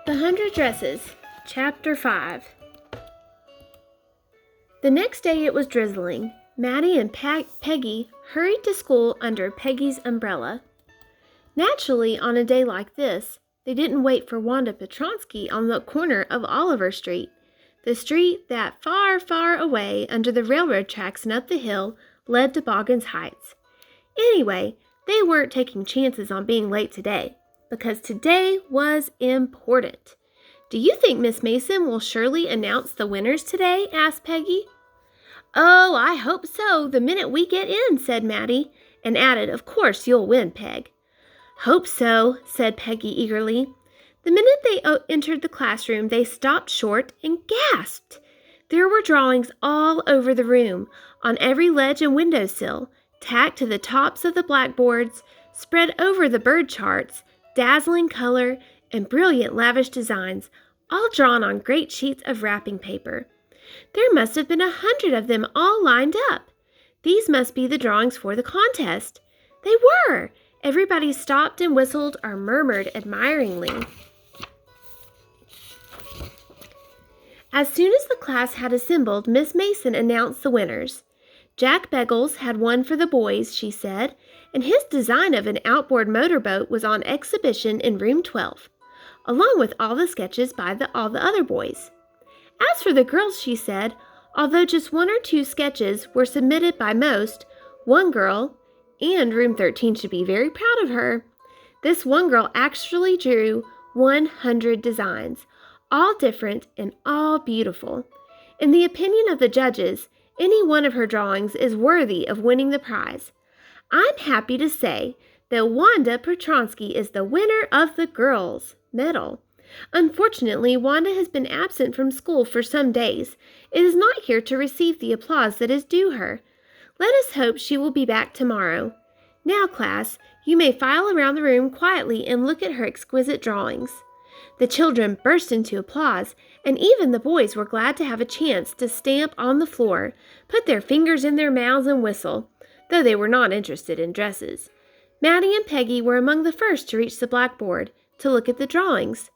The 100 Dresses, Chapter 5. The next day it was drizzling. Maddie and Peggy hurried to school under Peggy's umbrella. Naturally, on a day like this, they didn't wait for Wanda Petronsky on the corner of Oliver Street, the street that far, far away under the railroad tracks and up the hill led to Boggin's Heights. Anyway, they weren't taking chances on being late today, because today was important. "Do you think Miss Mason will surely announce the winners today?" asked Peggy. "Oh, I hope so, the minute we get in," said Maddie, and added, "Of course you'll win, Peg." "Hope so," said Peggy eagerly. The minute they entered the classroom, they stopped short and gasped. There were drawings all over the room, on every ledge and windowsill, tacked to the tops of the blackboards, spread over the bird charts, dazzling color, and brilliant lavish designs, all drawn on great sheets of wrapping paper. There must have been 100 of them all lined up. These must be the drawings for the contest. They were! Everybody stopped and whistled or murmured admiringly. As soon as the class had assembled, Miss Mason announced the winners. Jack Beggles had won for the boys, she said, and his design of an outboard motorboat was on exhibition in room 12, along with all the sketches by all the other boys. As for the girls, she said, although just 1 or 2 sketches were submitted by most, one girl, and room 13 should be very proud of her, this one girl actually drew 100 designs, all different and all beautiful. In the opinion of the judges, any one of her drawings is worthy of winning the prize. I'm happy to say that Wanda Petronsky is the winner of the girls' medal. Unfortunately, Wanda has been absent from school for some days. It is not here to receive the applause that is due her. Let us hope she will be back tomorrow. Now, class, you may file around the room quietly and look at her exquisite drawings. The children burst into applause, and even the boys were glad to have a chance to stamp on the floor, put their fingers in their mouths and whistle, though they were not interested in dresses. Maddie and Peggy were among the first to reach the blackboard to look at the drawings.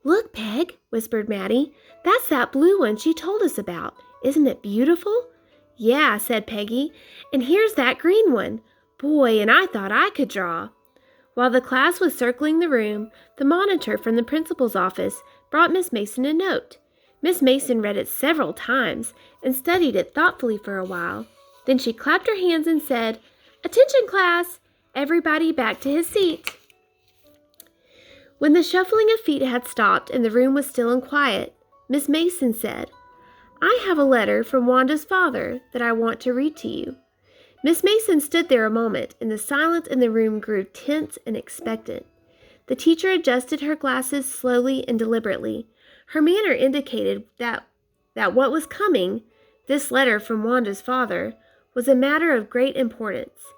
"Look, Peg," whispered Maddie. "That's that blue one she told us about. Isn't it beautiful?" "Yeah," said Peggy. "And here's that green one. Boy, and I thought I could draw." While the class was circling the room, the monitor from the principal's office brought Miss Mason a note. Miss Mason read it several times and studied it thoughtfully for a while. Then she clapped her hands and said, "Attention, class! Everybody back to his seat." When the shuffling of feet had stopped and the room was still and quiet, Miss Mason said, "I have a letter from Wanda's father that I want to read to you." Miss Mason stood there a moment, and the silence in the room grew tense and expectant. The teacher adjusted her glasses slowly and deliberately. Her manner indicated that what was coming, this letter from Wanda's father, was a matter of great importance.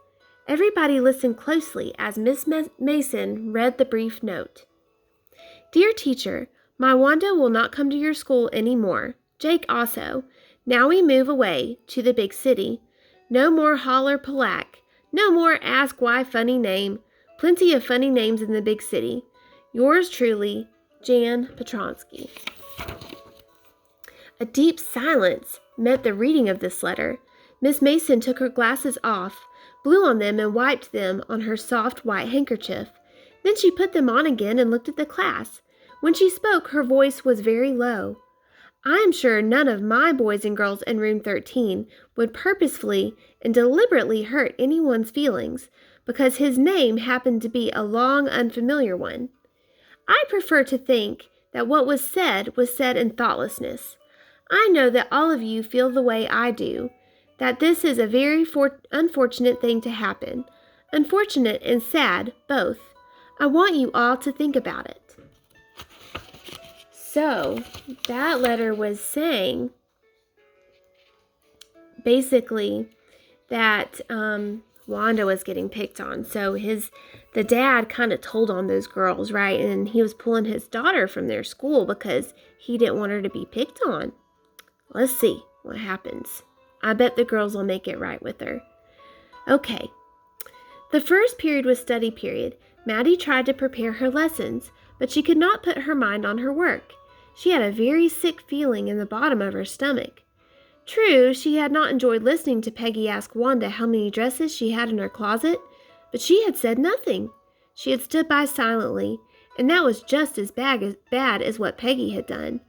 Everybody listened closely as Miss Mason read the brief note. "Dear teacher, my Wanda will not come to your school any more. Jake also. Now we move away to the big city. No more holler Palack. No more ask why funny name. Plenty of funny names in the big city. Yours truly, Jan Petronsky." A deep silence met the reading of this letter. Miss Mason took her glasses off, blew on them and wiped them on her soft white handkerchief. Then she put them on again and looked at the class. When she spoke, her voice was very low. "I am sure none of my boys and girls in room 13 would purposefully and deliberately hurt anyone's feelings because his name happened to be a long, unfamiliar one. I prefer to think that what was said in thoughtlessness. I know that all of you feel the way I do, that this is a very unfortunate thing to happen. Unfortunate and sad, both. I want you all to think about it." So, that letter was saying, basically, that Wanda was getting picked on. So, the dad kind of told on those girls, right? And he was pulling his daughter from their school because he didn't want her to be picked on. Let's see what happens. I bet the girls will make it right with her. Okay. The first period was study period. Maddie tried to prepare her lessons, but she could not put her mind on her work. She had a very sick feeling in the bottom of her stomach. True, she had not enjoyed listening to Peggy ask Wanda how many dresses she had in her closet, but she had said nothing. She had stood by silently, and that was just as bad as what Peggy had done.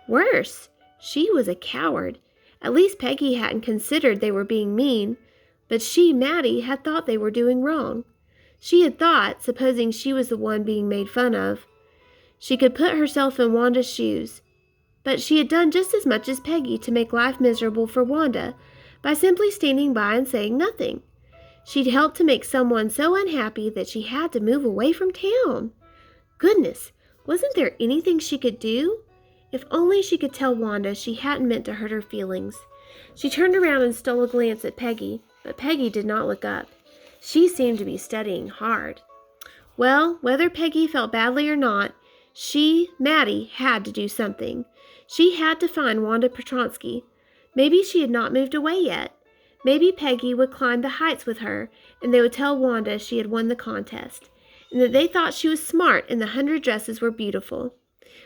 Worse, she was a coward. At least Peggy hadn't considered they were being mean, but she, Maddie, had thought they were doing wrong. She had thought, supposing she was the one being made fun of, she could put herself in Wanda's shoes. But she had done just as much as Peggy to make life miserable for Wanda by simply standing by and saying nothing. She'd helped to make someone so unhappy that she had to move away from town. Goodness, wasn't there anything she could do? If only she could tell Wanda she hadn't meant to hurt her feelings. She turned around and stole a glance at Peggy, but Peggy did not look up. She seemed to be studying hard. Well, whether Peggy felt badly or not, she, Maddie, had to do something. She had to find Wanda Petronsky. Maybe she had not moved away yet. Maybe Peggy would climb the heights with her, and they would tell Wanda she had won the contest, and that they thought she was smart and the 100 dresses were beautiful.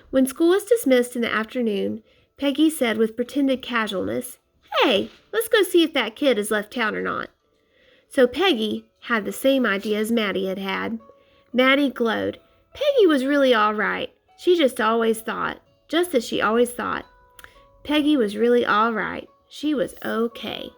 When school was dismissed in the afternoon, Peggy said with pretended casualness, "Hey, let's go see if that kid has left town or not." So Peggy had the same idea as Maddie had had. Maddie glowed. Peggy was really all right. She just always thought, just as she always thought. Peggy was really all right. She was okay.